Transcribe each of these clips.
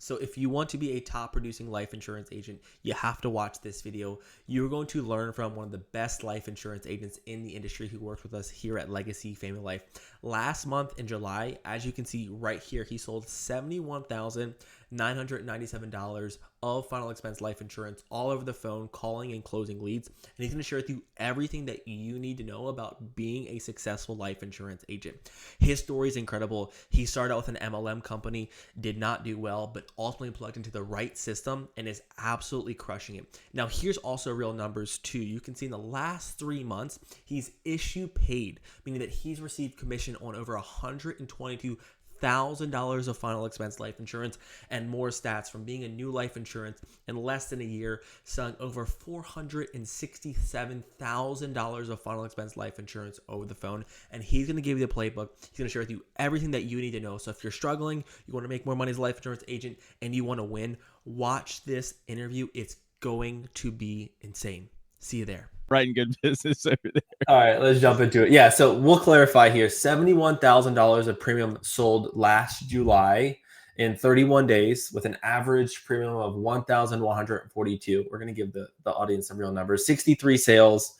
So if you want to be a top producing life insurance agent, you have to watch this video. You're going to learn from one of the best life insurance agents in the industry who works with us here at Legacy Family Life. Last month in July, as you can see right here, he sold $71,997 of final expense life insurance all over the phone, calling and closing leads. And he's going to share with you everything that you need to know about being a successful life insurance agent. His story is incredible. He started out with an MLM company, did not do well, but ultimately plugged into the right system and is absolutely crushing it. Now, here's also real numbers too. You can see in the last 3 months, he's issue paid, meaning that he's received commission on over $122,000 of final expense life insurance, and more stats from being a new life insurance in less than a year, selling over $467,000 of final expense life insurance over the phone. And he's going to give you the playbook. He's going to share with you everything that you need to know. So if you're struggling, you want to make more money as a life insurance agent, and you want to win, watch this interview. It's going to be insane. See you there. Writing good business over there. All right, let's jump into it. Yeah, so we'll clarify here. $71,000 of premium sold last July in 31 days with an average premium of $1,142. We're going to give the audience some real numbers. 63 sales.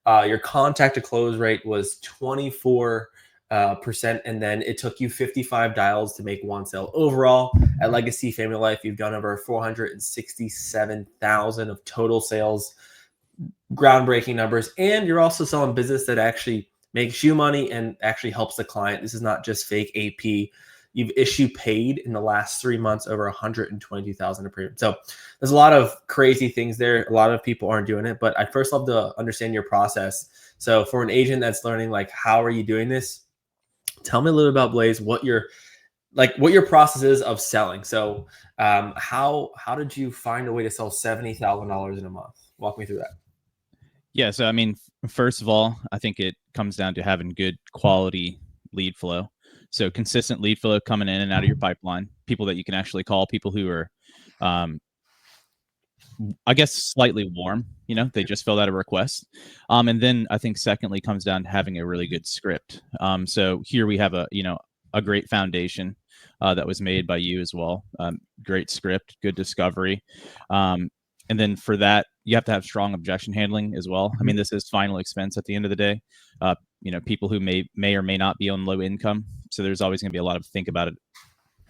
Your contact to close rate was 24%, and then it took you 55 dials to make one sale. Overall, at Legacy Family Life, you've done over 467,000 of total sales. Groundbreaking numbers, and you're also selling business that actually makes you money and actually helps the client. This is not just fake AP. You've issue paid in the last 3 months over 122,000 of premium. So there's a lot of crazy things there. A lot of people aren't doing it, but I first love to understand your process. So for an agent that's learning, like, how are you doing this? Tell me a little about Blaze, what your process is of selling. So how did you find a way to sell $70,000 in a month? Walk me through that. Yeah. So, I mean, first of all, I think it comes down to having good quality lead flow. So consistent lead flow coming in and out of your pipeline, people that you can actually call, people who are, I guess, slightly warm, they just filled out a request. And then I think secondly comes down to having a really good script. So here we have a great foundation that was made by you as well. Great script, good discovery. And then for that, you have to have strong objection handling as well. I mean, this is final expense at the end of the day. People who may or may not be on low income. So there's always going to be a lot of think about it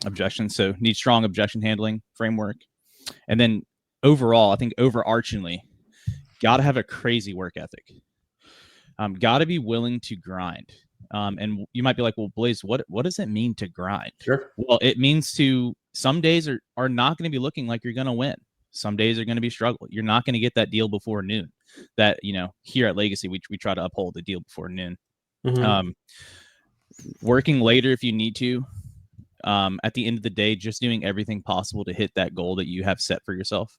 objections. So need strong objection handling framework. And then overall, I think overarchingly, got to have a crazy work ethic. Got to be willing to grind. And you might be like, well, Blaze, what does it mean to grind? Sure. Well, it means some days are not going to be looking like you're going to win. Some days are going to be struggle. You're not going to get that deal before noon. That, here at Legacy, we try to uphold the deal before noon. Mm-hmm. Working later if you need to. At the end of the day, just doing everything possible to hit that goal that you have set for yourself.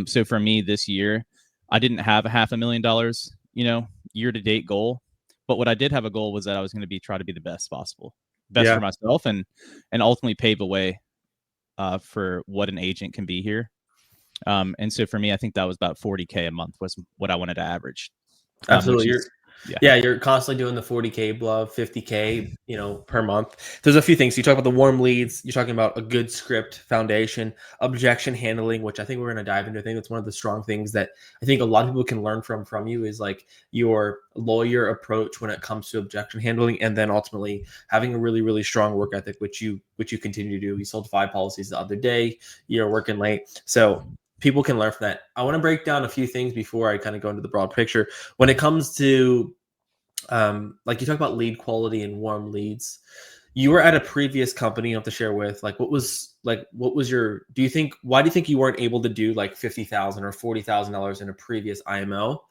So for me this year, I didn't have a $500,000, year-to-date goal. But what I did have a goal was that I was going to try to be the best possible, for myself, and ultimately pave a way for what an agent can be here. And so for me, I think that was about $40K a month was what I wanted to average. Absolutely. You're constantly doing the 40K above 50K, per month. There's a few things. You talk about the warm leads. You're talking about a good script foundation, objection handling, which I think we're going to dive into. I think that's one of the strong things that I think a lot of people can learn from you is like your lawyer approach when it comes to objection handling, and then ultimately having a really, really strong work ethic, which you continue to do. You sold 5 policies the other day. You're working late. So people can learn from that. I want to break down a few things before I kind of go into the broad picture. When it comes to, like you talk about lead quality and warm leads, you were at a previous company you have to share with, why do you think you weren't able to do like $50,000 or $40,000 in a previous IMO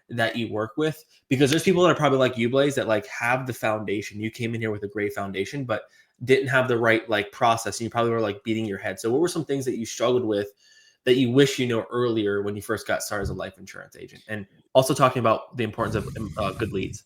that you work with? Because there's people that are probably like you, Blaze, that like have the foundation. You came in here with a great foundation, but didn't have the right like process. And you probably were like beating your head. So what were some things that you struggled with that you wish earlier when you first got started as a life insurance agent? And also talking about the importance of good leads.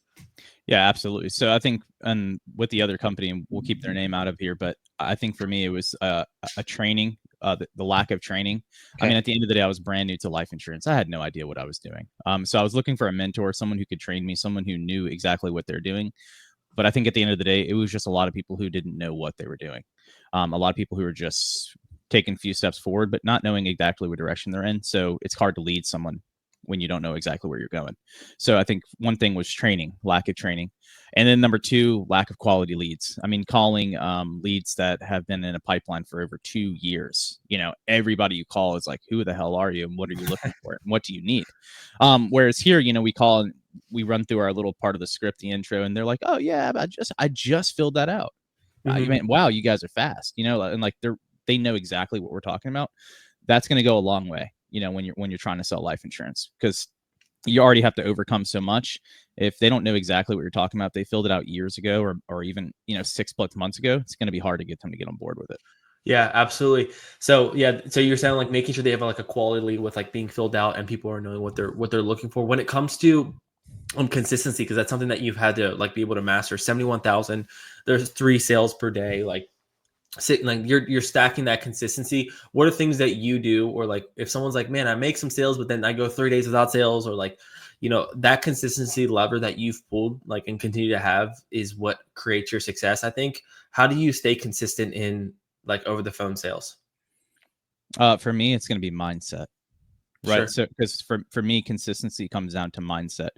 Yeah, absolutely. So I think, and with the other company, we'll keep their name out of here, but I think for me, it was a training, the lack of training. Okay. I mean, at the end of the day, I was brand new to life insurance. I had no idea what I was doing. So I was looking for a mentor, someone who could train me, someone who knew exactly what they're doing. But I think at the end of the day, it was just a lot of people who didn't know what they were doing. A lot of people who were just taking a few steps forward, but not knowing exactly what direction they're in. So it's hard to lead someone when you don't know exactly where you're going. So I think one thing was training, lack of training. And then number two, lack of quality leads. I mean, calling leads that have been in a pipeline for over 2 years. Everybody you call is like, who the hell are you? And what are you looking for? And what do you need? Whereas here, we call and we run through our little part of the script, the intro, and they're like, oh yeah, I just filled that out. Wow, you guys are fast, and like they know exactly what we're talking about. That's going to go a long way, when you're trying to sell life insurance, because you already have to overcome so much. If they don't know exactly what you're talking about, they filled it out years ago or even 6+ months ago, it's going to be hard to get them to get on board with it. Yeah, absolutely. So you're saying like making sure they have like a quality lead with like being filled out and people are knowing what they're looking for when it comes to consistency, because that's something that you've had to like be able to master. 71,000, there's 3 sales per day, like you're stacking that consistency. What are things that you do, or like if someone's like, man, I make some sales but then I go 3 days without sales, or like that consistency lever that you've pulled like and continue to have is what creates your success, I think. How do you stay consistent in like over the phone sales? For me, it's going to be mindset. Right. Sure. So, because for me, consistency comes down to mindset.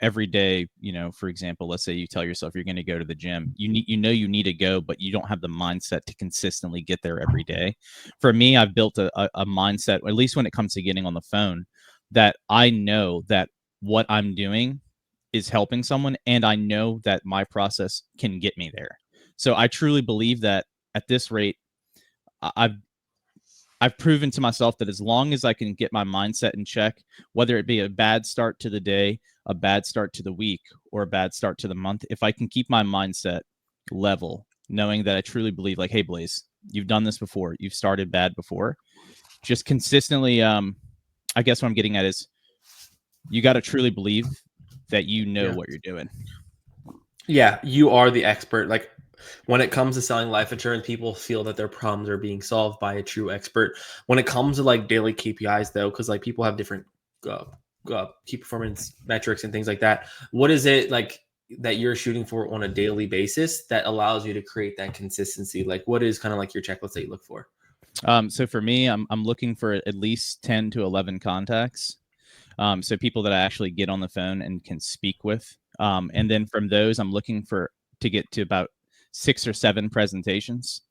Every day, for example, let's say you tell yourself you're going to go to the gym. You need to go, but you don't have the mindset to consistently get there every day. For me, I've built a mindset, at least when it comes to getting on the phone, that I know that what I'm doing is helping someone, and I know that my process can get me there. So I truly believe that at this rate, I've proven to myself that as long as I can get my mindset in check, whether it be a bad start to the day, a bad start to the week, or a bad start to the month, if I can keep my mindset level, knowing that I truly believe, like, hey, Blaze, you've done this before, you've started bad before, just consistently, I guess what I'm getting at is you got to truly believe that what you're doing. Yeah, you are the expert. Like, when it comes to selling life insurance, people feel that their problems are being solved by a true expert. When it comes to like daily KPIs, though, because like people have different key performance metrics and things like that. What is it like that you're shooting for on a daily basis that allows you to create that consistency? Like, what is kind of like your checklist that you look for? So for me, I'm looking for at least 10 to 11 contacts. So people that I actually get on the phone and can speak with. And then from those, I'm looking to get to about 6 or 7 presentations.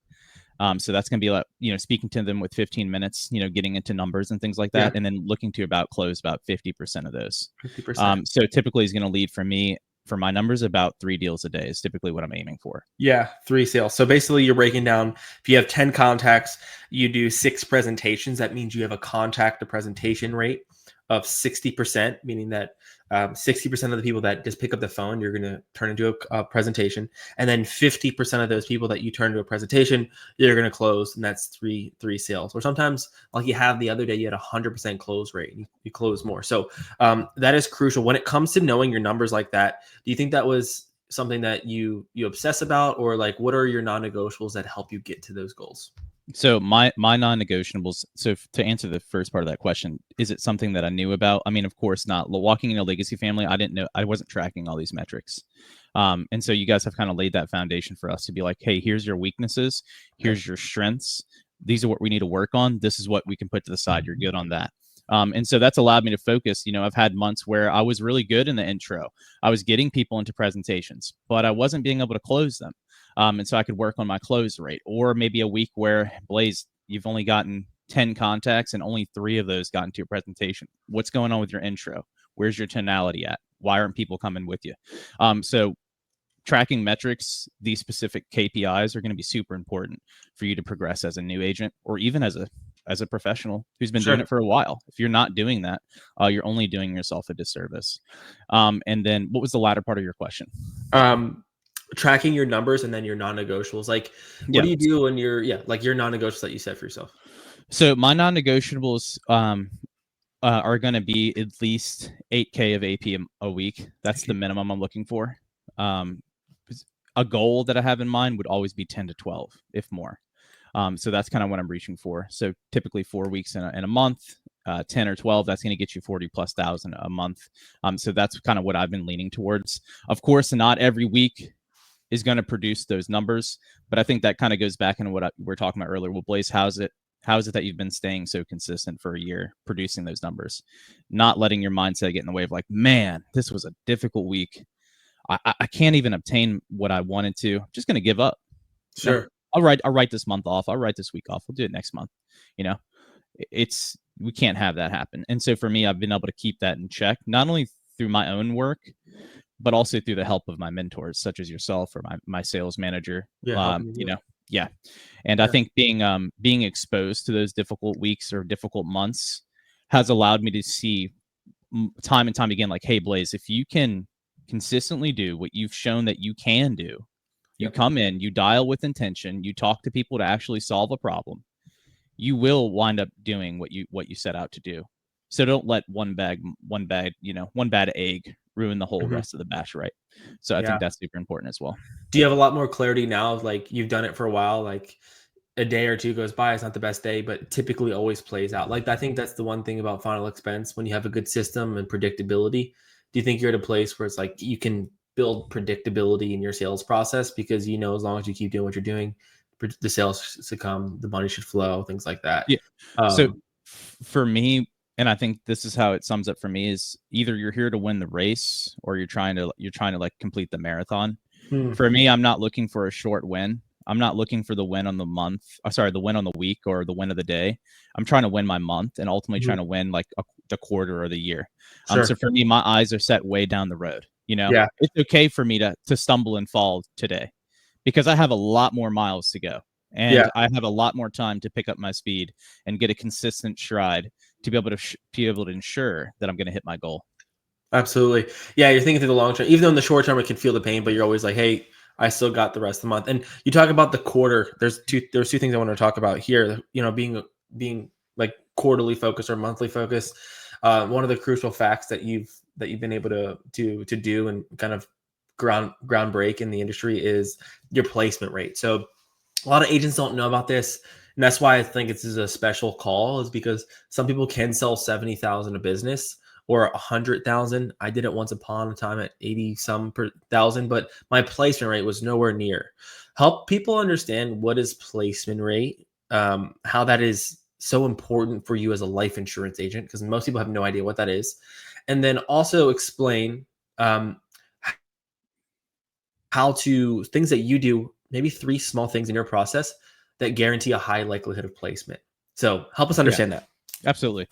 So that's going to be like, speaking to them with 15 minutes, getting into numbers and things like that. Yeah. And then looking to close about 50% of those. 50%. So typically is going to lead for me, for my numbers, about 3 deals a day is typically what I'm aiming for. Yeah, 3 sales. So basically you're breaking down, if you have 10 contacts, you do 6 presentations. That means you have a contact to presentation rate of 60%, meaning that 60% of the people that just pick up the phone, you're going to turn into a presentation. And then 50% of those people that you turn to a presentation, you're going to close. And that's three sales. Or sometimes, like you have the other day, you had 100% close rate. You close more. So that is crucial. When it comes to knowing your numbers like that, do you think that was something that you obsess about, or like what are your non-negotiables that help you get to those goals? So my non-negotiables. So to answer the first part of that question, is it something that I knew about? I mean, of course not. Walking in a legacy family, I didn't know. I wasn't tracking all these metrics, and so you guys have kind of laid that foundation for us to be like, hey, here's your weaknesses, here's your strengths. These are what we need to work on. This is what we can put to the side. You're good on that. And so that's allowed me to focus. I've had months where I was really good in the intro. I was getting people into presentations, but I wasn't being able to close them. And so I could work on my close rate. Or maybe a week where, Blaze, you've only gotten 10 contacts and only 3 of those got into your presentation. What's going on with your intro? Where's your tonality at? Why aren't people coming with you? So tracking metrics, these specific KPIs are going to be super important for you to progress as a new agent, or even as a professional who's been doing it for a while. If you're not doing that, you're only doing yourself a disservice. And then what was the latter part of your question? Tracking your numbers and then your non-negotiables. Like, what do you do when you're, like your non-negotiables that you set for yourself? So my non-negotiables are going to be at least 8K of AP a week. That's the minimum I'm looking for. A goal that I have in mind would always be 10 to 12, if more. So that's kind of what I'm reaching for. So typically 4 weeks in a month, 10 or 12, that's going to get you 40,000+ a month. So that's kind of what I've been leaning towards. Of course, not every week is going to produce those numbers, but I think that kind of goes back into what we were talking about earlier. Well, Blaze, how's it How is it that you've been staying so consistent for a year, producing those numbers, not letting your mindset get in the way of like, man, this was a difficult week. I can't even obtain what I wanted to. I'm just going to give up. Sure. No, I'll write this month off. I'll write this week off. We'll do it next month. We can't have that happen. And so for me, I've been able to keep that in check, not only through my own work, but also through the help of my mentors, such as yourself or my sales manager. Yeah. Yeah. And I think being exposed to those difficult weeks or difficult months has allowed me to see time and time again, like, hey, Blaze, if you can consistently do what you've shown that you can do, you come in, you dial with intention, you talk to people to actually solve a problem, you will wind up doing what you set out to do. So don't let one bad egg ruin the whole rest of the batch, right? So I think that's super important as well. Do you have a lot more clarity now? Like, you've done it for a while, like a day or two goes by, it's not the best day, but typically always plays out. Like, I think that's the one thing about Final Expense. When you have a good system and predictability, do you think you're at a place where it's like you can build predictability in your sales process because as long as you keep doing what you're doing, the sales should come, the money should flow, things like that? Yeah. So for me, and I think this is how it sums up for me, is either you're here to win the race or you're trying to like complete the marathon. For me, I'm not looking for a short win. I'm not looking for the win on the month. The win on the week or the win of the day. I'm trying to win my month and ultimately trying to win like the quarter or the year. Sure. So for me, my eyes are set way down the road. It's okay for me to stumble and fall today because I have a lot more miles to go. And I have a lot more time to pick up my speed and get a consistent stride to be able to ensure that I'm going to hit my goal. Absolutely. Yeah, you're thinking through the long term. Even though in the short term it can feel the pain, but you're always like, hey, I still got the rest of the month. And you talk about the quarter. There's two things I want to talk about here. Being like quarterly focused or monthly focused. One of the crucial facts that you've been able to do and kind of ground break in the industry is your placement rate. So a lot of agents don't know about this. And that's why I think this is a special call, is because some people can sell 70,000 a business or 100,000. I did it once upon a time at 80 some per thousand, but my placement rate was nowhere near. Help people understand what is placement rate, how that is so important for you as a life insurance agent, because most people have no idea what that is. And then also explain how to things that you do, maybe 3 small things in your process that guarantee a high likelihood of placement. So help us understand that. Absolutely.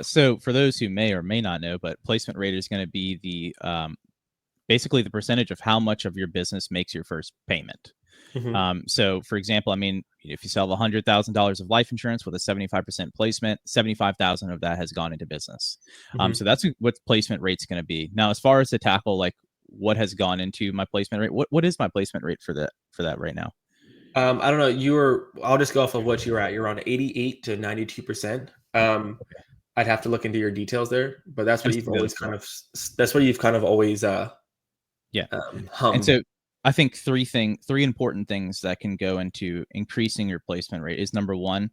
So for those who may or may not know, but placement rate is going to be the basically the percentage of how much of your business makes your first payment. So for example, I mean, if you sell $100,000 of life insurance with a 75% placement, 75,000 of that has gone into business. So that's what placement rate's going to be. Now, as far as to tackle like what has gone into my placement rate, what is my placement rate for that right now? I don't know. I'll just go off of what you were at. You're around 88 to 92%. I'd have to look into your details there, but that's what you've always always hummed. And so I think three important things that can go into increasing your placement rate is, number one,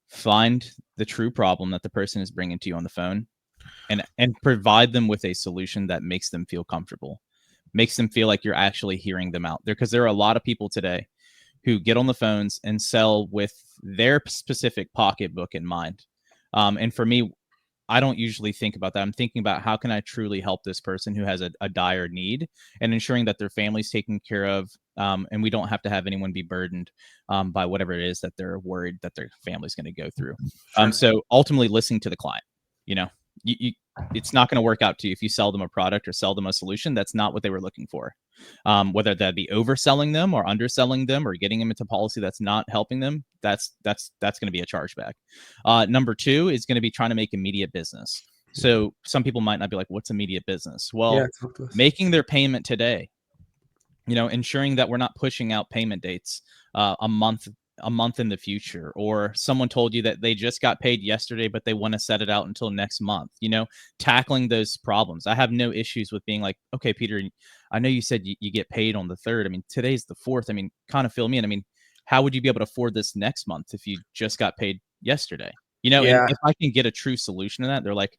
find the true problem that the person is bringing to you on the phone and provide them with a solution that makes them feel comfortable, makes them feel like you're actually hearing them out there. Because there are a lot of people today who get on the phones and sell with their specific pocketbook in mind. And for me, I don't usually think about that. I'm thinking about how can I truly help this person who has a dire need, and ensuring that their family's taken care of, and we don't have to have anyone be burdened by whatever it is that they're worried that their family's going to go through. Sure. So ultimately, listening to the client. It's not going to work out to you if you sell them a product or sell them a solution that's not what they were looking for. Whether that be overselling them or underselling them or getting them into policy that's not helping them, that's going to be a chargeback. Number two is going to be trying to make immediate business. So some people might not be like, what's immediate business? Well, making their payment today, ensuring that we're not pushing out payment dates a month in the future, or someone told you that they just got paid yesterday, but they want to set it out until next month, tackling those problems. I have no issues with being like, okay, Peter, I know you said you get paid on the 3rd. I mean, today's the 4th. I mean, kind of fill me in. I mean, how would you be able to afford this next month if you just got paid yesterday? And if I can get a true solution to that, they're like,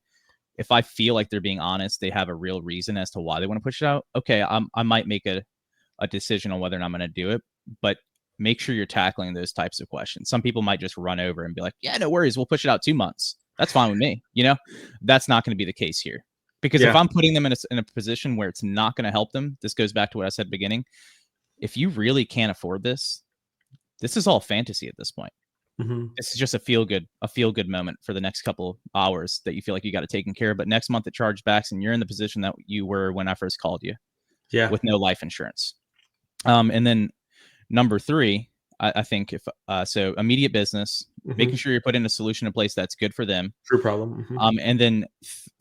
if I feel like they're being honest, they have a real reason as to why they want to push it out. Okay. I might make a decision on whether or not I'm going to do it, but make sure you're tackling those types of questions. Some people might just run over and be like, yeah, no worries, we'll push it out 2 months. That's fine with me. That's not going to be the case here. Because if I'm putting them in a position where it's not going to help them, this goes back to what I said at the beginning. If you really can't afford this is all fantasy at this point. This is just a feel good moment for the next couple hours that you feel like you got it taken care of. But next month it charge backs and you're in the position that you were when I first called you. Yeah. With no life insurance. And then number 3, I think so immediate business, making sure you're putting a solution in place that's good for them. True problem. And then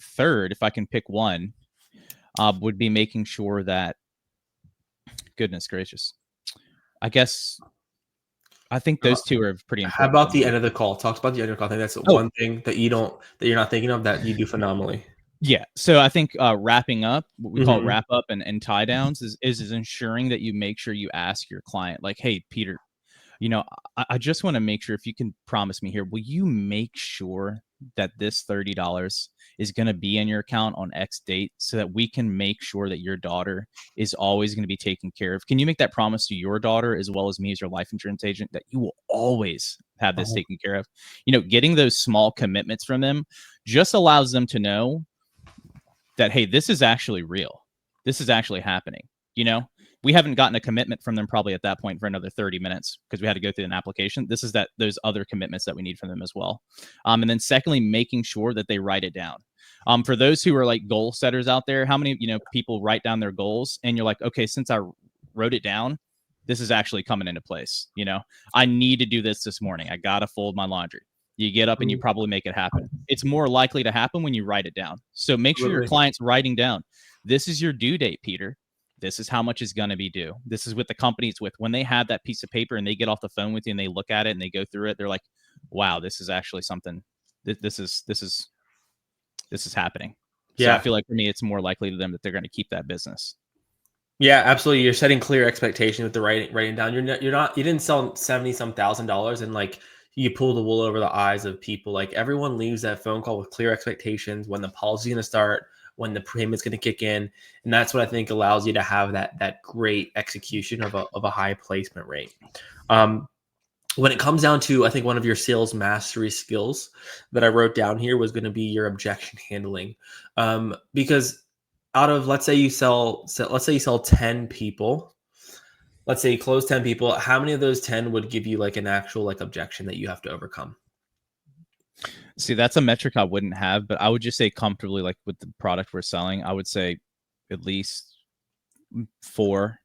third, if I can pick one, would be making sure that, goodness gracious, I think those 2 are pretty important. How about the end of the call? Talk about the end of the call. I think that's one thing that you're not thinking of that you do phenomenally. Yeah. So I think wrapping up, what we call wrap up and tie downs is ensuring that you make sure you ask your client, like, hey, Peter, I just want to make sure, if you can promise me here, will you make sure that this $30 is going to be in your account on X date so that we can make sure that your daughter is always going to be taken care of? Can you make that promise to your daughter as well as me as your life insurance agent that you will always have this taken care of? Getting those small commitments from them just allows them to know that, hey, this is actually real. This is actually happening. We haven't gotten a commitment from them probably at that point for another 30 minutes because we had to go through an application. This is those other commitments that we need from them as well. And then secondly, making sure that they write it down. For those who are like goal setters out there, how many, people write down their goals and you're like, okay, since I wrote it down, this is actually coming into place. I need to do this morning. I got to fold my laundry. You get up and you probably make it happen. It's more likely to happen when you write it down. So make sure your client's writing down, this is your due date, Peter. This is how much is going to be due. This is what the company's with. When they have that piece of paper and they get off the phone with you and they look at it and they go through it, they're like, wow, this is actually something. This is happening. So I feel like for me, it's more likely to them that they're going to keep that business. Yeah, absolutely. You're setting clear expectations with the writing down. You didn't sell $70-some thousand and like you pull the wool over the eyes of people. Like everyone leaves that phone call with clear expectations, when the policy is going to start, when the payment's going to kick in. And that's what I think allows you to have that great execution of a high placement rate. When it comes down to, I think one of your sales mastery skills that I wrote down here was going to be your objection handling. Because out of, let's say you sell 10 people, let's say you close 10 people, how many of those 10 would give you like an actual like objection that you have to overcome? See, that's a metric I wouldn't have, but I would just say comfortably, like with the product we're selling, I would say at least 4.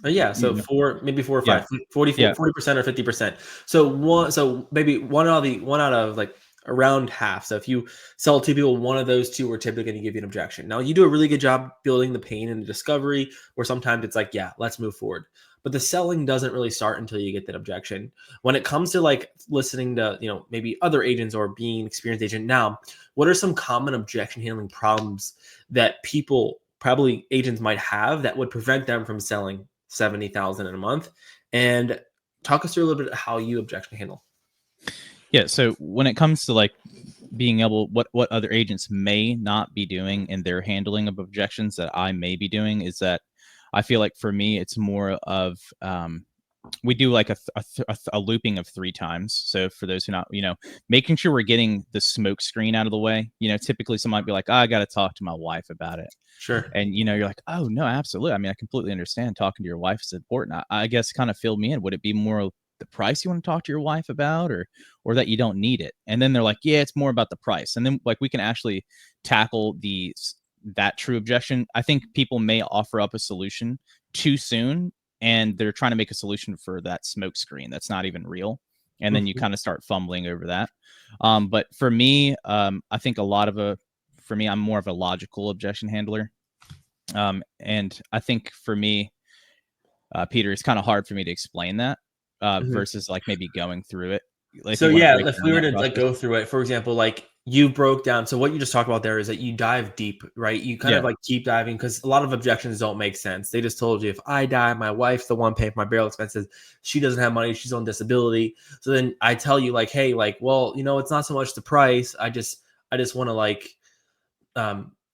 Yeah, so 4, maybe 4 or 5, 40% or 50%. So maybe one out of like around half. So if you sell 2 people, one of those 2 are typically going to give you an objection. Now you do a really good job building the pain and the discovery, or sometimes it's like, yeah, let's move forward. But the selling doesn't really start until you get that objection. When it comes to like listening to, maybe other agents or being an experienced agent now, what are some common objection handling problems that people, probably agents, might have that would prevent them from selling $70,000 in a month? And talk us through a little bit of how you objection handle. Yeah. So when it comes to like being able, what other agents may not be doing in their handling of objections that I may be doing, is that I feel like for me, it's more of, we do like a looping of 3 times. So for those who not, making sure we're getting the smoke screen out of the way. Typically someone might be like, oh, I got to talk to my wife about it. Sure. And, you're like, oh, no, absolutely. I mean, I completely understand talking to your wife is important. I guess kind of fill me in. Would it be more the price you want to talk to your wife about, or that you don't need it? And then they're like, yeah, it's more about the price. And then like we can actually tackle that true objection. I think people may offer up a solution too soon, and they're trying to make a solution for that smoke screen that's not even real. And then you kind of start fumbling over that. But for me, I think for me, I'm more of a logical objection handler. And I think for me, Peter, it's kind of hard for me to explain that versus like maybe going through it. Like, so yeah, if we were to like go through it, for example, like you broke down. So what you just talked about there is that you dive deep, right? You kind of like keep diving, because a lot of objections don't make sense. They just told you, if I die, my wife's the one paying for my burial expenses. She doesn't have money. She's on disability. So then I tell you like, hey, like, well, it's not so much the price. I just want to like,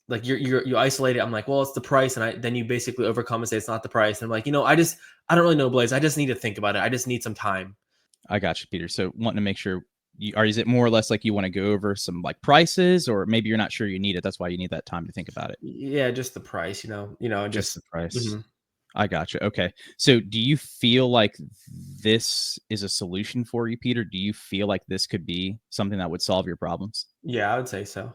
like you isolate it. I'm like, well, it's the price, and then you basically overcome and say it's not the price. And I'm like, I don't really know, Blaze. I just need to think about it. I just need some time. I got you, Peter. So wanting to make sure is it more or less like you want to go over some like prices, or maybe you're not sure you need it? That's why you need that time to think about it. Yeah, just the price, Just the price. Mm-hmm. I got you. Okay. So do you feel like this is a solution for you, Peter? Do you feel like this could be something that would solve your problems? Yeah, I would say so.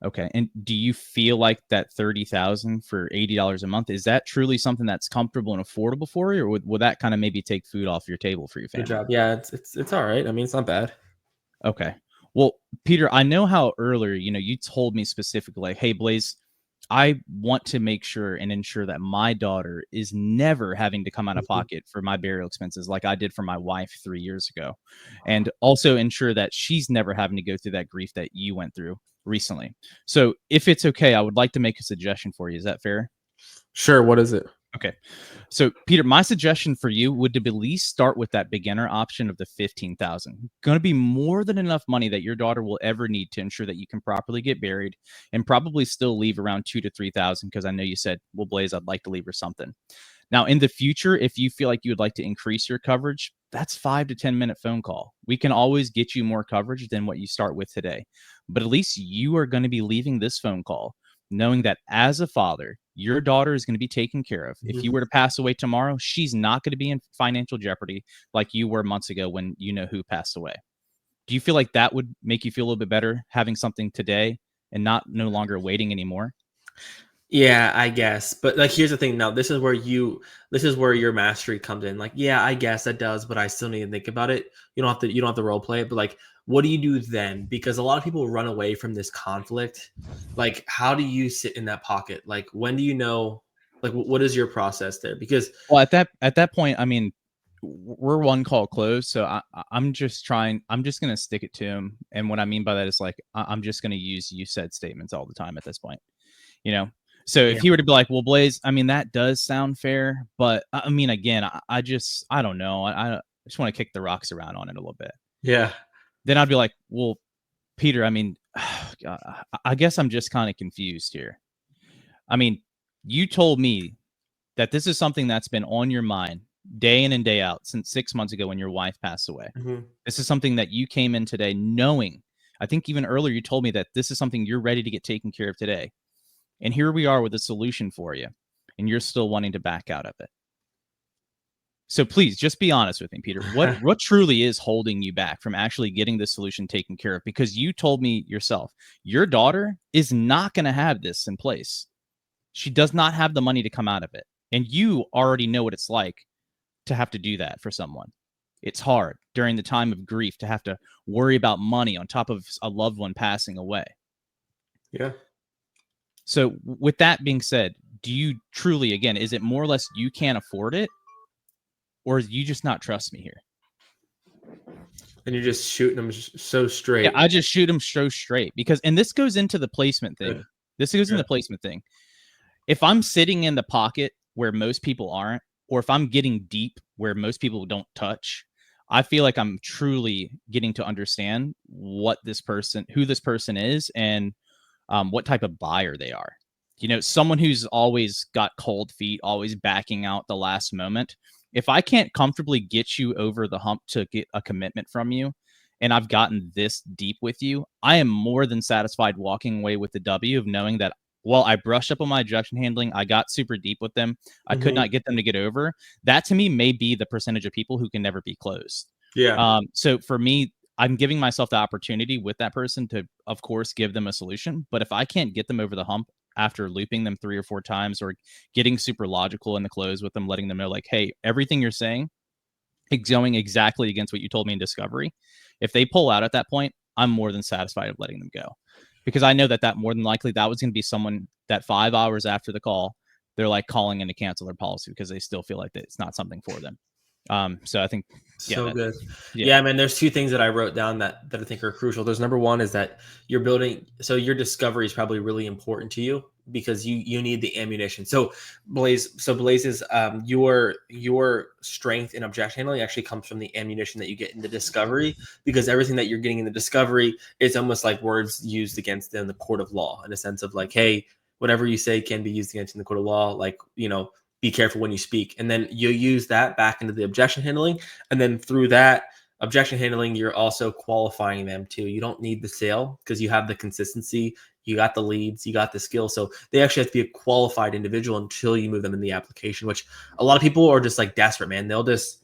Okay. And do you feel like that 30,000 for $80 a month, is that truly something that's comfortable and affordable for you, or would that kind of maybe take food off your table for your Good family? job. Yeah, it's all right. I mean, it's not bad. Okay. Well, Peter, I know how earlier, you told me specifically, like, hey, Blaze, I want to make sure and ensure that my daughter is never having to come out of Mm-hmm. pocket for my burial expenses like I did for my wife 3 years ago. And also ensure that she's never having to go through that grief that you went through recently. So if it's okay, I would like to make a suggestion for you. Is that fair? Sure. What is it? Okay. So, Peter, my suggestion for you would to at least start with that beginner option of the 15,000. Going to be more than enough money that your daughter will ever need to ensure that you can properly get buried, and probably still leave around 2 to 3,000, because I know you said, well, Blaze, I'd like to leave her something. Now, in the future, if you feel like you would like to increase your coverage, that's 5 to 10 minute phone call. We can always get you more coverage than what you start with today. But at least you are going to be leaving this phone call knowing that as a father, your daughter is going to be taken care of. If you were to pass away tomorrow, she's not going to be in financial jeopardy like you were months ago when you know who passed away. Do you feel like that would make you feel a little bit better having something today and no longer waiting anymore? Yeah, I guess. But like, here's the thing. Now, this is where your mastery comes in. Like, yeah, I guess that does, but I still need to think about it. You don't have to role play it, but like, what do you do then? Because a lot of people run away from this conflict. Like, how do you sit in that pocket? Like, when do you know? Like, what is your process there? Because Well, at that point, I mean, we're one call closed, so I'm just gonna stick it to him. And what I mean by that is like I'm just gonna use you said statements all the time at this point. You know, so if yeah, he were to be like, well, Blaze, I mean, that does sound fair, but I mean, again, I don't know. I just want to kick the rocks around on it a little bit. yeah, Then I'd be like, well, Peter, I mean, I guess I'm just kind of confused here. I mean, you told me that this is something that's been on your mind day in and day out since 6 months ago when your wife passed away. mm-hmm. This is something that you came in today knowing. I think even earlier you told me that this is something you're ready to get taken care of today. And here we are with a solution for you, and you're still wanting to back out of it. So please just be honest with me, Peter. What truly is holding you back from actually getting this solution taken care of? Because you told me yourself, your daughter is not going to have this in place. She does not have the money to come out of it. And you already know what it's like to have to do that for someone. It's hard during the time of grief to have to worry about money on top of a loved one passing away. Yeah. So with that being said, do you truly, again, is it more or less you can't afford it, or you just not trust me here? And you're just shooting them so straight. Yeah, I just shoot them so straight because, and this goes into the placement thing. Good. This goes in the placement thing. If I'm sitting in the pocket where most people aren't, or if I'm getting deep where most people don't touch, I feel like I'm truly getting to understand who this person is, and what type of buyer they are. Someone who's always got cold feet, always backing out the last moment. If I can't comfortably get you over the hump to get a commitment from you, and I've gotten this deep with you, I am more than satisfied walking away with the W of knowing that while I brushed up on my objection handling, I got super deep with them, I could not get them to get over. That to me may be the percentage of people who can never be closed. Yeah. So for me, I'm giving myself the opportunity with that person to, of course, give them a solution. But if I can't get them over the hump after looping them 3 or 4 times, or getting super logical in the close with them, letting them know like, hey, everything you're saying is going exactly against what you told me in discovery. If they pull out at that point, I'm more than satisfied of letting them go, because I know that more than likely that was going to be someone that 5 hours after the call, they're like calling in to cancel their policy because they still feel like it's not something for them. So I think Good. Yeah, man, there's 2 things that I wrote down that I think are crucial. There's number 1 is that you're building, so your discovery is probably really important to you because you need the ammunition. So Blaze's your strength in objection handling actually comes from the ammunition that you get in the discovery, because everything that you're getting in the discovery is almost like words used against them in the court of law, in a sense of like, hey, whatever you say can be used against you in the court of law. Like, be careful when you speak. And then you use that back into the objection handling. And then through that objection handling, you're also qualifying them too. You don't need the sale because you have the consistency, you got the leads, you got the skill. So they actually have to be a qualified individual until you move them in the application, which a lot of people are just like desperate, man. They'll just,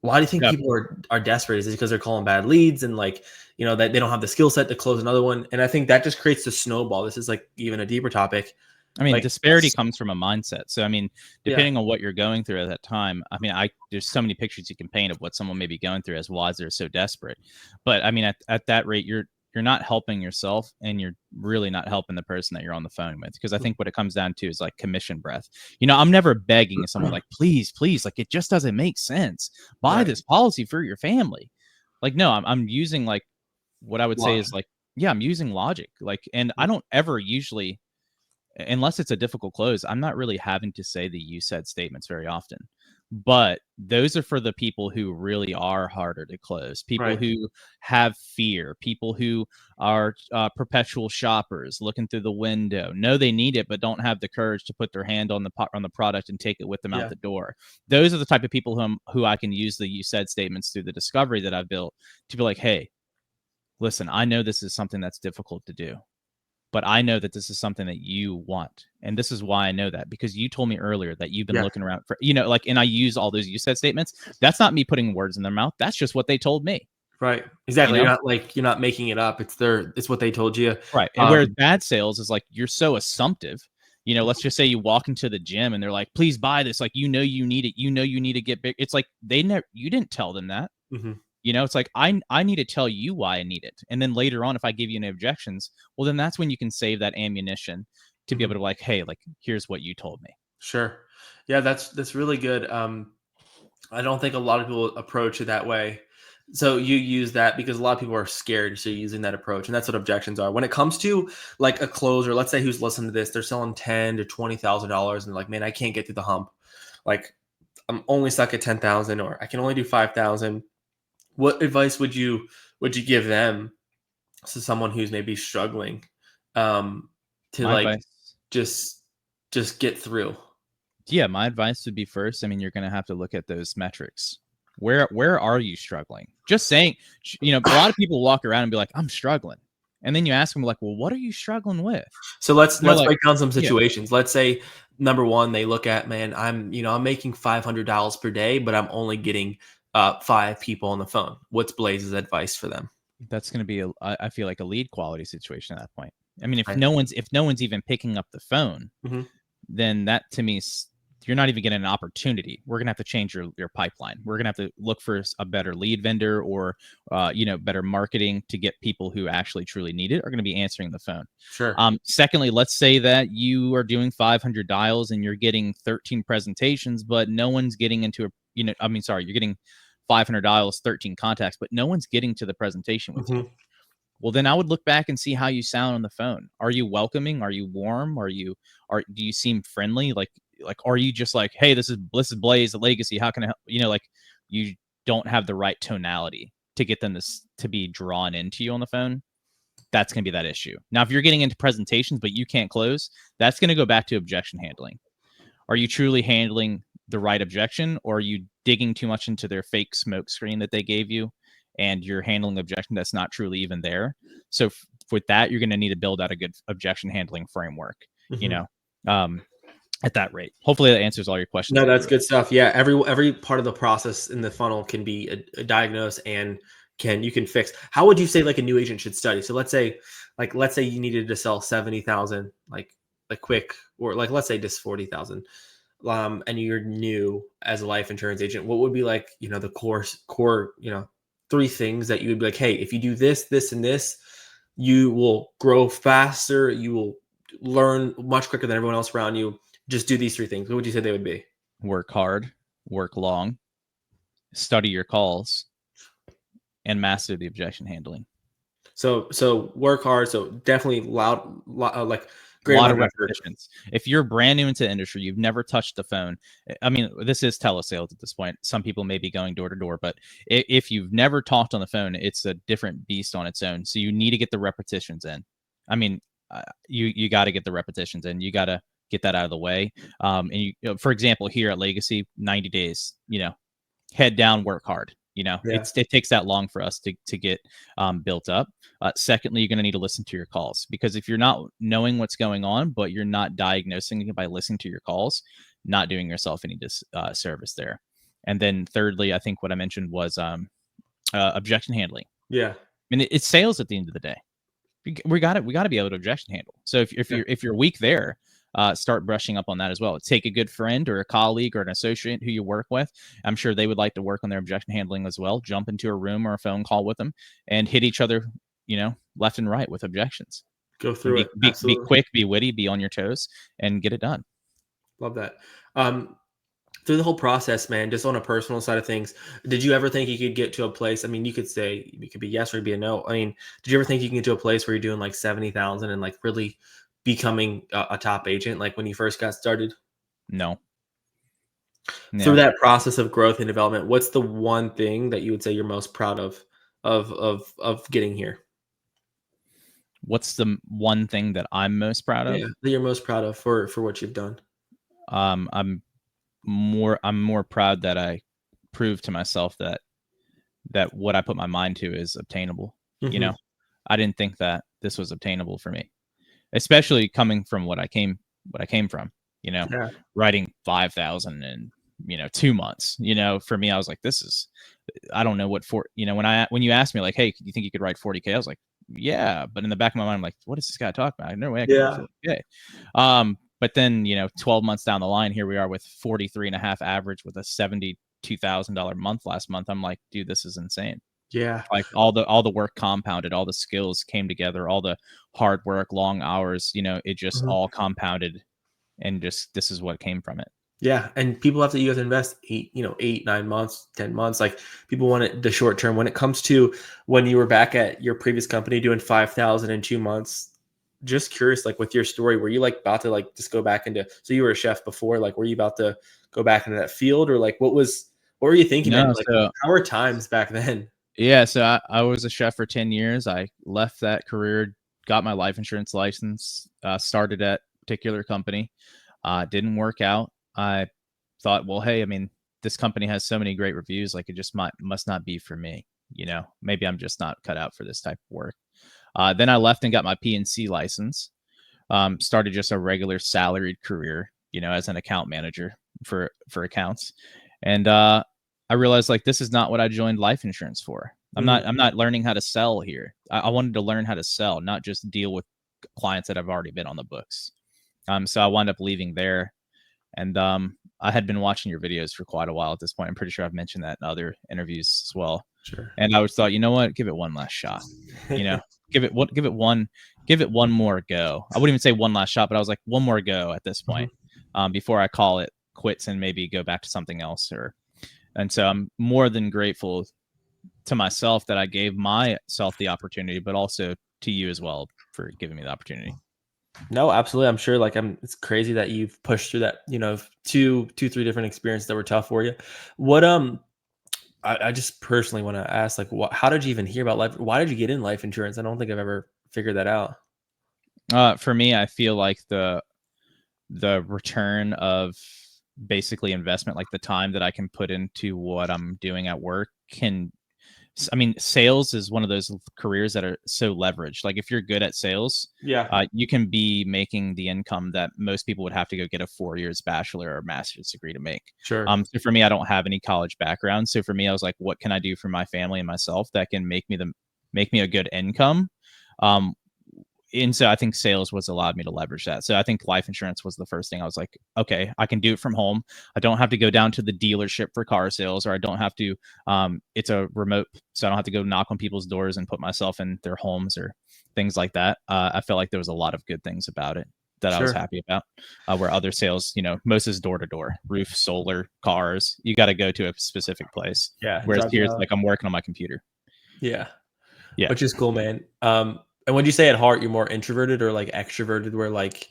why do you think people are desperate? Is it because they're calling bad leads and like, that they don't have the skill set to close another one? And I think that just creates the snowball. This is like even a deeper topic. I mean, disparity comes from a mindset. So, I mean, depending on what you're going through at that time, I mean, there's so many pictures you can paint of what someone may be going through as why they're so desperate. But I mean, at that rate, you're not helping yourself, and you're really not helping the person that you're on the phone with. Because I think what it comes down to is like commission breath. I'm never begging someone like, please, like it just doesn't make sense. Buy this policy for your family. Like, no, I'm using like what I would say is like, I'm using logic. Like, and I don't ever usually, unless it's a difficult close, I'm not really having to say the "you said" statements very often. But those are for the people who really are harder to close, people who have fear, people who are perpetual shoppers looking through the window, know they need it, but don't have the courage to put their hand on the product and take it with them out the door. Those are the type of people who I can use the "you said" statements through the discovery that I've built to be like, hey, listen, I know this is something that's difficult to do, but I know that this is something that you want. And this is why I know that, because you told me earlier that you've been looking around for, like, and I use all those "you said" statements. That's not me putting words in their mouth. That's just what they told me. Right. Exactly. You're not making it up. It's what they told you. Right. And where bad sales is like, you're so assumptive. Let's just say you walk into the gym and they're like, please buy this. Like, you need it. You need to get big. It's like, you didn't tell them that. Mm-hmm. It's like, I need to tell you why I need it. And then later on, if I give you any objections, well, then that's when you can save that ammunition to be able to like, hey, like, here's what you told me. Sure. Yeah, that's really good. I don't think a lot of people approach it that way. So you use that because a lot of people are scared. So you're using that approach. And that's what objections are. When it comes to like a closer, let's say who's listening to this, they're selling $10,000 to $20,000 and they're like, man, I can't get through the hump. Like, I'm only stuck at 10,000 or I can only do 5,000. What advice would you give them to someone who's maybe struggling to My advice, just get through? Yeah, my advice would be, first, I mean, you're going to have to look at those metrics. Where are you struggling? Just saying, a lot of people walk around and be like, I'm struggling. And then you ask them like, well, what are you struggling with? So let's break down some situations. Let's say number one, they look at, man, I'm making $500 per day, but I'm only getting 5 people on the phone. What's Blaze's advice for them? That's going to be I feel like a lead quality situation at that point. I mean, if no one's even picking up the phone, then that to me, you're not even getting an opportunity. We're going to have to change your pipeline. We're going to have to look for a better lead vendor or, better marketing to get people who actually truly need it are going to be answering the phone. Sure. Secondly, let's say that you are doing 500 dials and you're getting 13 presentations, but no one's getting into you're getting 500 dials, 13 contacts, but no one's getting to the presentation with you. Well, then I would look back and see how you sound on the phone. Are you welcoming? Are you warm? Do you seem friendly? Like, are you just like, hey, this is Blaze, the Legacy. How can I help? Like, you don't have the right tonality to get them to be drawn into you on the phone. That's going to be that issue. Now, if you're getting into presentations, but you can't close, that's going to go back to objection handling. Are you truly handling the right objection, or are you digging too much into their fake smoke screen that they gave you and you're handling objection that's not truly even there? So with that, you're going to need to build out a good objection handling framework, at that rate. Hopefully that answers all your questions. No, that's good stuff. Yeah. Every part of the process in the funnel can be a diagnose and you can fix. How would you say like a new agent should study? So let's say you needed to sell 70,000, like quick, or like, let's say just 40,000. And you're new as a life insurance agent. What would be like, the core, 3 things that you would be like, hey, if you do this, this, and this, you will grow faster. You will learn much quicker than everyone else around you. Just do these 3 things. What would you say they would be? Work hard, work long, study your calls, and master the objection handling. So work hard. So definitely great a lot of repetitions. If you're brand new into the industry, you've never touched the phone. I mean, this is telesales at this point. Some people may be going door to door, but if you've never talked on the phone, it's a different beast on its own. So you need to get the repetitions in. I mean, you got to get the repetitions in. You got to get that out of the way. And for example, here at Legacy, 90 days, head down, work hard. It takes that long for us to get built up. Secondly, you're going to need to listen to your calls, because if you're not knowing what's going on, but you're not diagnosing it by listening to your calls, not doing yourself any service there. And then thirdly, I think what I mentioned was objection handling. Yeah. I mean, it's sales at the end of the day. We got to be able to objection handle. So if you're weak there, start brushing up on that as well. Take a good friend or a colleague or an associate who you work with. I'm sure they would like to work on their objection handling as well. Jump into a room or a phone call with them and hit each other, left and right with objections. Go through it. Be quick, be witty, be on your toes, and get it done. Love that. Through the whole process, man, just on a personal side of things, did you ever think you could get to a place? I mean, you could say it could be yes or it'd be a no. I mean, did you ever think you can get to a place where you're doing like 70,000 and like really becoming a top agent, like when you first got started? No. Through that process of growth and development, what's the one thing that you would say you're most proud of getting here? What's the one thing that I'm most proud of? Yeah, that you're most proud of for what you've done. I'm more proud that I proved to myself that what I put my mind to is obtainable. Mm-hmm. I didn't think that this was obtainable for me, especially coming from what I came from, writing 5,000 in, 2 months, for me, I was like, I don't know what when you asked me like, hey, do you think you could write 40K? I was like, yeah. But in the back of my mind, I'm like, what is this guy talking about? No way I can write 40K. But then, 12 months down the line, here we are with 43.5 average with a $72,000 month last month. I'm like, dude, this is insane. Yeah. Like all the work compounded, all the skills came together, all the hard work, long hours, it just all compounded, and just, this is what came from it. Yeah. And people have to, you have to invest 8, 9 months, 10 months. Like people want it the short term. When it comes to when you were back at your previous company doing 5,000 in 2 months, just curious, like with your story, were you like about to like just go back into, so you were a chef before, like were you about to go back into that field, or like what were you thinking? No, like, how were times back then? Yeah, so I was a chef for 10 years. I left that career, got my life insurance license, started at a particular company. Didn't work out. I thought, well, hey, I mean, this company has so many great reviews, like it just must not be for me. Maybe I'm just not cut out for this type of work. Then I left and got my PNC license. Started just a regular salaried career, as an account manager for accounts. And I realized like this is not what I joined life insurance for. I'm not learning how to sell here. I wanted to learn how to sell, not just deal with clients that have already been on the books. So I wound up leaving there. And I had been watching your videos for quite a while at this point. I'm pretty sure I've mentioned that in other interviews as well. Sure. And I always thought, you know what, give it one last shot. Give it one more go. I wouldn't even say one last shot, but I was like, one more go at this point, before I call it quits and maybe go back to something else. And so I'm more than grateful to myself that I gave myself the opportunity, but also to you as well for giving me the opportunity. No, absolutely. I'm sure it's crazy that you've pushed through that, 3 different experiences that were tough for you. What, I just personally want to ask, like, how did you even hear about life? Why did you get in life insurance? I don't think I've ever figured that out. For me, I feel like the return of basically investment, like the time that I can put into what I'm doing at work sales is one of those careers that are so leveraged. Like if you're good at sales, you can be making the income that most people would have to go get a 4 years bachelor or master's degree to make. Sure. So for me, I don't have any college background. So for me, I was like, what can I do for my family and myself that can make me a good income? And so I think sales was allowed me to leverage that. So I think life insurance was the first thing I was like, okay, I can do it from home. I don't have to go down to the dealership for car sales, or I don't have to, it's a remote, so I don't have to go knock on people's doors and put myself in their homes or things like that. I felt like there was a lot of good things about it that I was happy about, where other sales, most is door to door, roof, solar, cars. You got to go to a specific place. Yeah. Whereas here, it's like I'm working on my computer. Yeah. Which is cool, man. And would you say at heart you're more introverted or like extroverted? Where like,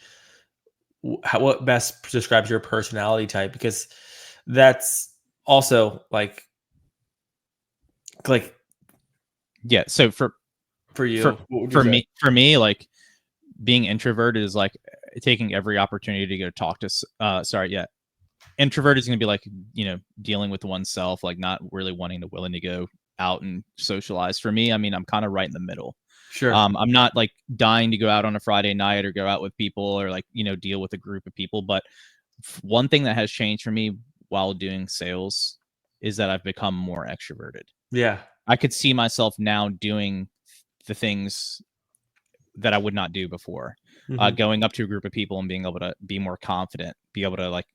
what best describes your personality type? Because that's also like, yeah. So for you, for me, like being introverted is like taking every opportunity to go talk to introvert is going to be like, dealing with oneself, like not really willing to go out and socialize. For me, I mean, I'm kind of right in the middle. Sure. I'm not like dying to go out on a Friday night or go out with people or like, deal with a group of people. But one thing that has changed for me while doing sales is that I've become more extroverted. Yeah. I could see myself now doing the things that I would not do before. Going up to a group of people and being able to be more confident, be able to like,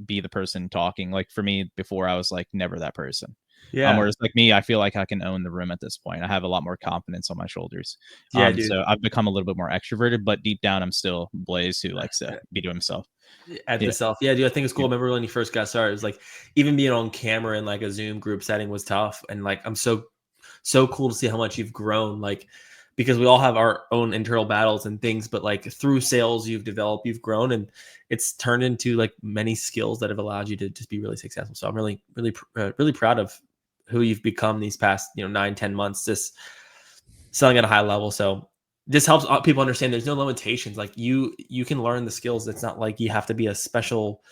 be the person talking. Like for me before, I was like never that person. Yeah. Whereas like me, I feel like I can own the room at this point. I have a lot more confidence on my shoulders. Yeah, dude. So I've become a little bit more extroverted, but deep down I'm still Blaze who likes to be to himself. At the self. Yeah, dude, I think it's cool. I remember when you first got started, it was like even being on camera in like a Zoom group setting was tough. And like I'm so cool to see how much you've grown. Like because we all have our own internal battles and things, but like through sales you've developed, you've grown, and it's turned into like many skills that have allowed you to just be really successful. So I'm really proud of who you've become these past 9-10 months, just selling at a high level. So this helps people understand there's no limitations. Like you can learn the skills. It's not like you have to be a special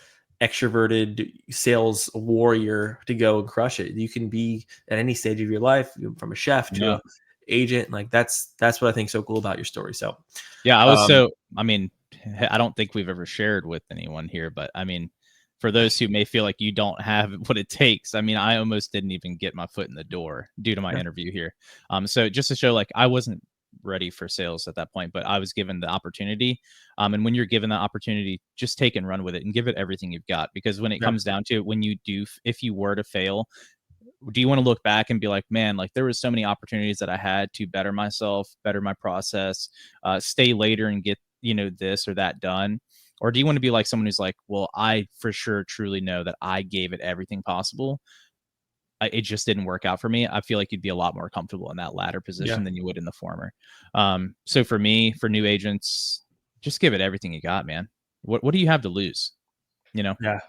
extroverted sales warrior to go and crush it. You can be at any stage of your life, from a chef to a agent. Like that's what I think is so cool about your story. So yeah, I mean, I don't think we've ever shared with anyone here, but I mean, for those who may feel like you don't have what it takes, I mean, I almost didn't even get my foot in the door due to my interview here. So just to show, like, I wasn't ready for sales at that point, but I was given the opportunity. And when you're given that opportunity, just take and run with it and give it everything you've got. Because when it comes down to it, if you were to fail, do you want to look back and be like, man, like there was so many opportunities that I had to better myself, better my process, stay later and get, this or that done? Or do you want to be like someone who's like, well, I for sure truly know that I gave it everything possible. It just didn't work out for me. I feel like you'd be a lot more comfortable in that latter position than you would in the former. So for me, for new agents, just give it everything you got, man. What do you have to lose? Yeah.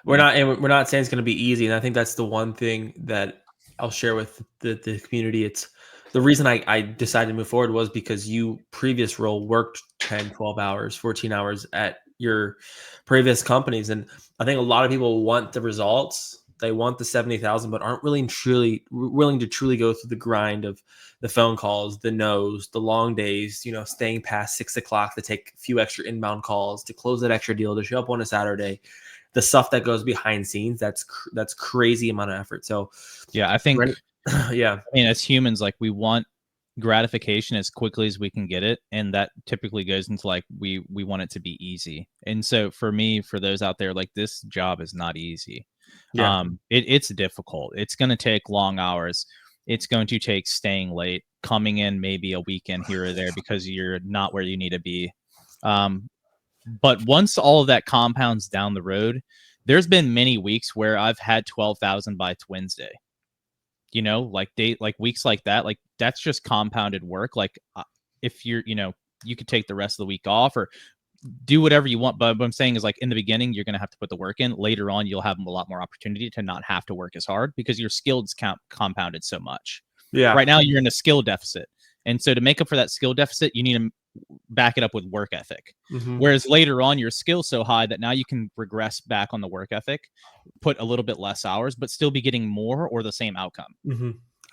We're not saying it's going to be easy. And I think that's the one thing that I'll share with the community. It's the reason I decided to move forward was because you previous role worked 10, 12 hours, 14 hours at your previous companies. And I think a lot of people want the results. They want the 70,000, but aren't really truly willing to truly go through the grind of the phone calls, the no's, the long days, staying past 6 o'clock to take a few extra inbound calls, to close that extra deal, to show up on a Saturday. The stuff that goes behind scenes, that's crazy amount of effort. So yeah, I think yeah, I mean, as humans, like we want gratification as quickly as we can get it, and that typically goes into like we want it to be easy. And so for me, for those out there, like this job is not easy. It's difficult. It's going to take long hours. It's going to take staying late, coming in maybe a weekend here or there because you're not where you need to be. But once all of that compounds down the road, there's been many weeks where I've had 12,000 by Wednesday. Like weeks like that, like that's just compounded work. Like if you're, you could take the rest of the week off or do whatever you want. But what I'm saying is like in the beginning, you're going to have to put the work in. Later on, you'll have a lot more opportunity to not have to work as hard because your skills compounded so much. Yeah. Right now, you're in a skill deficit. And so to make up for that skill deficit, you need to back it up with work ethic. Whereas later on, your skill's so high that now you can regress back on the work ethic, put a little bit less hours, but still be getting more or the same outcome.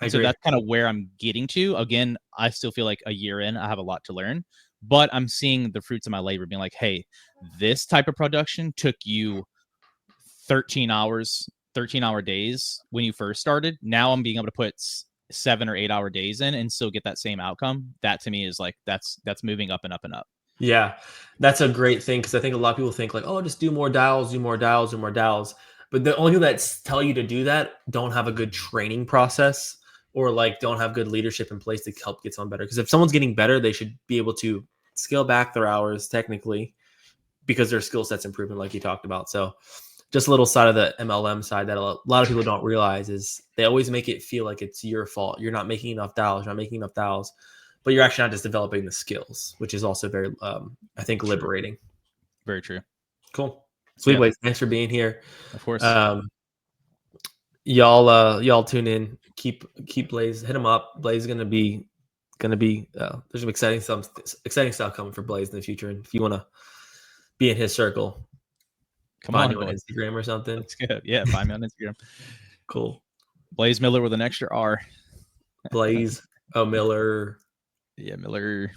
So that's kind of where I'm getting to. Again, I still feel like a year in, I have a lot to learn, but I'm seeing the fruits of my labor being like, hey, this type of production took you 13-hour days when you first started. Now I'm being able to put 7 or 8 hour days in and still get that same outcome. That to me is like, that's moving up and up and up. Yeah, that's a great thing. Cause I think a lot of people think like, oh, just do more dials, do more dials, do more dials. But the only people that tell you to do that don't have a good training process or like don't have good leadership in place to help get someone better. Cause if someone's getting better, they should be able to scale back their hours technically because their skill set's improving like you talked about. So just a little side of the MLM side that a lot of people don't realize is they always make it feel like it's your fault. You're not making enough dials. You're not making enough dials, but you're actually not just developing the skills, which is also very, I think, liberating. Very true. Cool. Sweet Blaze, thanks for being here. Of course. Y'all tune in. Keep Blaze. Hit him up. Blaze is gonna be gonna be there's some exciting stuff coming for Blaze in the future. And if you want to be in his circle, find him on Instagram or something. That's good. Yeah, find me on Instagram. Cool. Blaze Miller with an extra R. Blaze Miller. Yeah, Miller.